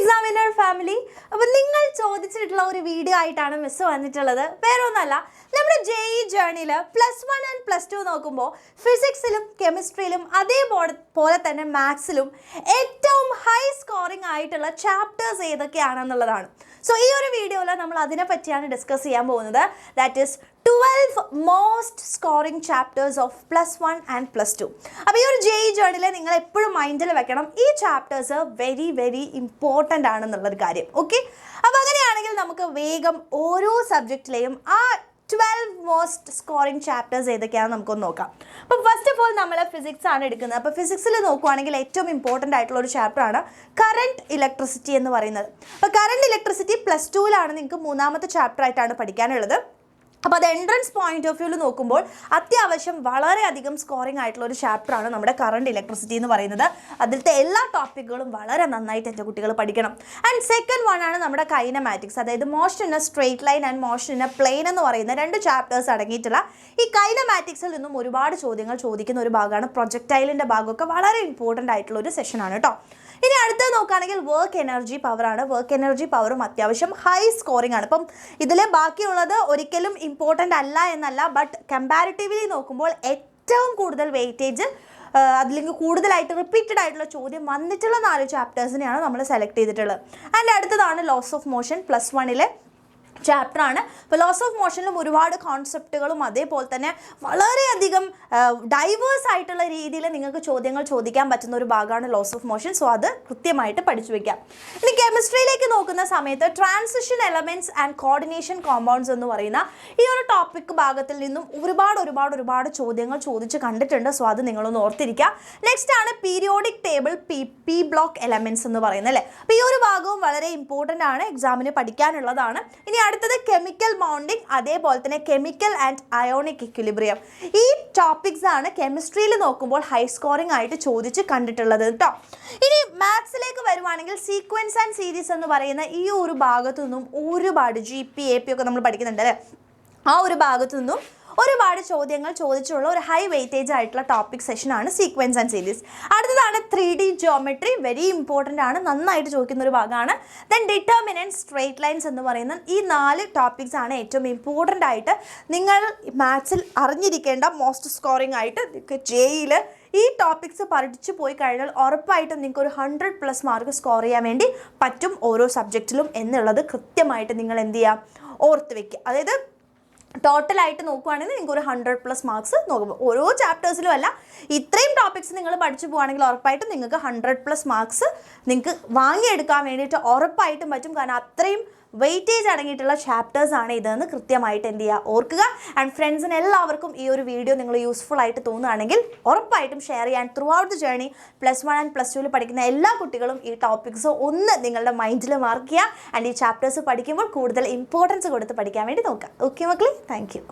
Examiner family. അപ്പോൾ നിങ്ങൾ ചോദിച്ചിട്ടുള്ള ഒരു വീഡിയോ ആയിട്ടാണ് മിസ് വന്നിട്ടുള്ളത്. വേറെ ഒന്നല്ല, നമ്മുടെ JEE ജേർണിയിൽ +1 ആൻഡ് +2 നോക്കുമ്പോൾ ഫിസിക്സിലും കെമിസ്ട്രിയിലും അതേപോലെ തന്നെ മാത്സിലും ഏറ്റവും ഹൈ സ്കോറിംഗ് ആയിട്ടുള്ള ചാപ്റ്റേഴ്സ് ഏതൊക്കെയാണെന്നുള്ളതാണ്. സോ ഈ ഒരു വീഡിയോയിൽ നമ്മൾ അതിനെ പറ്റിയാണ് ഡിസ്കസ് ചെയ്യാൻ പോകുന്നത്. That is 12 most scoring chapters of +1 and +2. അപ്പോൾ ഈ ഒരു JEE ജേർണിയിൽ നിങ്ങൾ എപ്പോഴും മൈൻഡിൽ വെക്കണം, ഈ ചാപ്റ്റേഴ്സ് വെരി വെരി ഇമ്പോർട്ടൻ്റ് ആണെന്നുള്ളൊരു കാര്യം. ഓക്കെ, അപ്പോൾ അങ്ങനെയാണെങ്കിൽ നമുക്ക് വേഗം ഓരോ സബ്ജക്റ്റിലെയും ആ 12 മോസ്റ്റ് സ്കോറിംഗ് ചാപ്റ്റേഴ്സ് ഏതൊക്കെയാണെന്ന് നമുക്കൊന്ന് നോക്കാം. അപ്പോൾ ഫസ്റ്റ് ഓഫ് ഓൾ നമ്മൾ ഫിസിക്സ് ആണ് എടുക്കുന്നത്. അപ്പോൾ ഫിസിക്സിൽ നോക്കുവാണെങ്കിൽ ഏറ്റവും ഇമ്പോർട്ടൻ്റ് ആയിട്ടുള്ള ഒരു ചാപ്റ്ററാണ് കറണ്ട് ഇലക്ട്രിസിറ്റി എന്ന് പറയുന്നത്. അപ്പോൾ കറണ്ട് ഇലക്ട്രിസിറ്റി +2ലാണ് നിങ്ങൾക്ക് മൂന്നാമത്തെ ചാപ്റ്റർ ആയിട്ടാണ് പഠിക്കാനുള്ളത്. അപ്പോൾ അത് എൻട്രൻസ് പോയിന്റ് ഓഫ് വ്യൂവിൽ നോക്കുമ്പോൾ അത്യാവശ്യം വളരെയധികം സ്കോറിംഗ് ആയിട്ടുള്ള ഒരു ചാപ്റ്ററാണ് നമ്മുടെ കറണ്ട് ഇലക്ട്രിസിറ്റി എന്ന് പറയുന്നത്. അതിലത്തെ എല്ലാ ടോപ്പിക്കുകളും വളരെ നന്നായിട്ട് എൻ്റെ കുട്ടികൾ പഠിക്കണം. ആൻഡ് സെക്കൻഡ് വൺ ആണ് നമ്മുടെ കൈനമാറ്റിക്സ്, അതായത് motion in a straight line and motion in a plane എന്ന് പറയുന്ന 2 ചാപ്റ്റേഴ്സ് അടങ്ങിയിട്ടുള്ള ഈ കൈനമാറ്റിക്സിൽ നിന്നും ഒരുപാട് ചോദ്യങ്ങൾ ചോദിക്കുന്ന ഒരു ഭാഗമാണ്. പ്രൊജക്ടൈലിൻ്റെ ഭാഗമൊക്കെ വളരെ ഇമ്പോർട്ടൻ്റ് ആയിട്ടുള്ള ഒരു സെഷനാണ് കേട്ടോ. ഇനി അടുത്തത് നോക്കുകയാണെങ്കിൽ വർക്ക് എനർജി പവറാണ്. വർക്ക് എനർജി പവറും അത്യാവശ്യം ഹൈ സ്കോറിംഗ് ആണ്. ഇപ്പം ഇതിൽ ബാക്കിയുള്ളത് ഒരിക്കലും ഇമ്പോർട്ടൻ്റ് അല്ല എന്നല്ല, ബട്ട് കമ്പാരിറ്റീവ്ലി നോക്കുമ്പോൾ ഏറ്റവും കൂടുതൽ വെയിറ്റേജ് അതിലേക്ക് കൂടുതലായിട്ട് റിപ്പീറ്റഡ് ആയിട്ടുള്ള ചോദ്യം വന്നിട്ടുള്ള 4 ചാപ്റ്റേഴ്സിനെയാണ് നമ്മൾ സെലക്ട് ചെയ്തിട്ടുള്ളത്. ആൻഡ് അടുത്തതാണ് ലോസ് ഓഫ് മോഷൻ +1 ചാപ്റ്ററാണ്. ഇപ്പോൾ ലോസ് ഓഫ് മോഷനിലും ഒരുപാട് കോൺസെപ്റ്റുകളും അതേപോലെ തന്നെ വളരെയധികം ഡൈവേഴ്സ് ആയിട്ടുള്ള രീതിയിൽ നിങ്ങൾക്ക് ചോദ്യങ്ങൾ ചോദിക്കാൻ പറ്റുന്ന ഒരു ഭാഗമാണ് ലോസ് ഓഫ് മോഷൻ. സോ അത് കൃത്യമായിട്ട് പഠിച്ചു വയ്ക്കാം. ഇനി കെമിസ്ട്രിയിലേക്ക് നോക്കുന്ന സമയത്ത് transition elements and coordination compounds എന്ന് പറയുന്ന ഈ ഒരു ടോപ്പിക് ഭാഗത്തിൽ നിന്നും ഒരുപാട് ചോദ്യങ്ങൾ ചോദിച്ച് കണ്ടിട്ടുണ്ട്. സോ അത് നിങ്ങളൊന്ന് ഓർത്തിരിക്കുക. നെക്സ്റ്റ് ആണ് periodic table P block elements എന്ന് പറയുന്നത് അല്ലേ. അപ്പോൾ ഈ ഒരു ഭാഗവും വളരെ ഇമ്പോർട്ടൻ്റ് ആണ്, എക്സാമിന് പഠിക്കാനുള്ളതാണ്. ഇനി അടുത്തത് കെമിക്കൽ ബോണ്ടിങ്, അതേപോലെ തന്നെ കെമിക്കൽ ആൻഡ് അയോണിക് ഇക്വിലിബ്രിയം. ഈ ടോപ്പിക്സ് ആണ് കെമിസ്ട്രിയിൽ നോക്കുമ്പോൾ ഹൈ സ്കോറിംഗ് ആയിട്ട് ചോദിച്ച് കണ്ടിട്ടുള്ളത് കേട്ടോ. ഇനി മാത്സിലേക്ക് വരുവാണെങ്കിൽ സീക്വൻസ് ആൻഡ് സീരീസ് എന്ന് പറയുന്ന ഈ ഒരു ഭാഗത്തു നിന്നും ഒരുപാട് GP AP ഒക്കെ നമ്മൾ പഠിക്കുന്നുണ്ട് അല്ലേ. ആ ഒരു ഭാഗത്തു നിന്നും ഒരുപാട് ചോദ്യങ്ങൾ ചോദിച്ചുള്ള ഒരു ഹൈ വെയിറ്റേജ് ആയിട്ടുള്ള ടോപ്പിക് സെഷനാണ് സീക്വൻസ് ആൻഡ് സീരീസ്. അടുത്തതാണ് 3D ജിയോമെട്രി, വെരി ഇമ്പോർട്ടൻ്റ് ആണ്, നന്നായിട്ട് ചോദിക്കുന്ന ഒരു ഭാഗമാണ്. ദെൻ ഡിറ്റർമിനൻറ്റ്, സ്ട്രെയിറ്റ് ലൈൻസ് എന്ന് പറയുന്ന ഈ 4 ടോപ്പിക്സ് ആണ് ഏറ്റവും ഇമ്പോർട്ടൻ്റ് ആയിട്ട് നിങ്ങൾ മാത്സിൽ അറിഞ്ഞിരിക്കേണ്ട മോസ്റ്റ് സ്കോറിംഗ് ആയിട്ട്. JEEയിൽ ഈ ടോപ്പിക്സ് പഠിച്ചു പോയി കഴിഞ്ഞാൽ ഉറപ്പായിട്ടും നിങ്ങൾക്ക് ഒരു 100+ മാർക്ക് സ്കോർ ചെയ്യാൻ വേണ്ടി പറ്റും ഓരോ സബ്ജക്റ്റിലും എന്നുള്ളത് കൃത്യമായിട്ട് നിങ്ങൾ എന്ത് ചെയ്യുക, ഓർത്ത് വയ്ക്കുക. അതായത് ടോട്ടലായിട്ട് നോക്കുകയാണെങ്കിൽ നിങ്ങൾക്ക് ഒരു 100+ മാർക്സ് നോക്കുമ്പോൾ ഓരോ ചാപ്റ്റേഴ്സിലും അല്ല, ഇത്രയും ടോപ്പിക്സ് നിങ്ങൾ പഠിച്ചു പോകുകയാണെങ്കിൽ ഉറപ്പായിട്ടും നിങ്ങൾക്ക് 100+ മാർക്സ് നിങ്ങൾക്ക് വാങ്ങിയെടുക്കാൻ വേണ്ടിയിട്ട് ഉറപ്പായിട്ടും പറ്റും. കാരണം അത്രയും വെയിറ്റേജ് അടങ്ങിയിട്ടുള്ള ചാപ്റ്റേഴ്സ് ആണ് ഇതെന്ന് കൃത്യമായിട്ട് എന്ത് ചെയ്യുക, ഓർക്കുക. ആൻഡ് ഫ്രണ്ട്സിന് എല്ലാവർക്കും ഈ ഒരു വീഡിയോ നിങ്ങൾ യൂസ്ഫുൾ ആയിട്ട് തോന്നുകയാണെങ്കിൽ ഉറപ്പായിട്ടും ഷെയർ ചെയ്യാൻ. Through out the journey +1 and +2 പഠിക്കുന്ന എല്ലാ കുട്ടികളും ഈ ടോപ്പിക്സ് ഒന്ന് നിങ്ങളുടെ മൈൻഡിൽ മാർക്ക് ചെയ്യുക. ആൻഡ് ഈ ചാപ്റ്റേഴ്സ് പഠിക്കുമ്പോൾ കൂടുതൽ ഇമ്പോർട്ടൻസ് കൊടുത്ത് പഠിക്കാൻ വേണ്ടി നോക്കുക. ഓക്കെ മക്കളെ, താങ്ക് യു.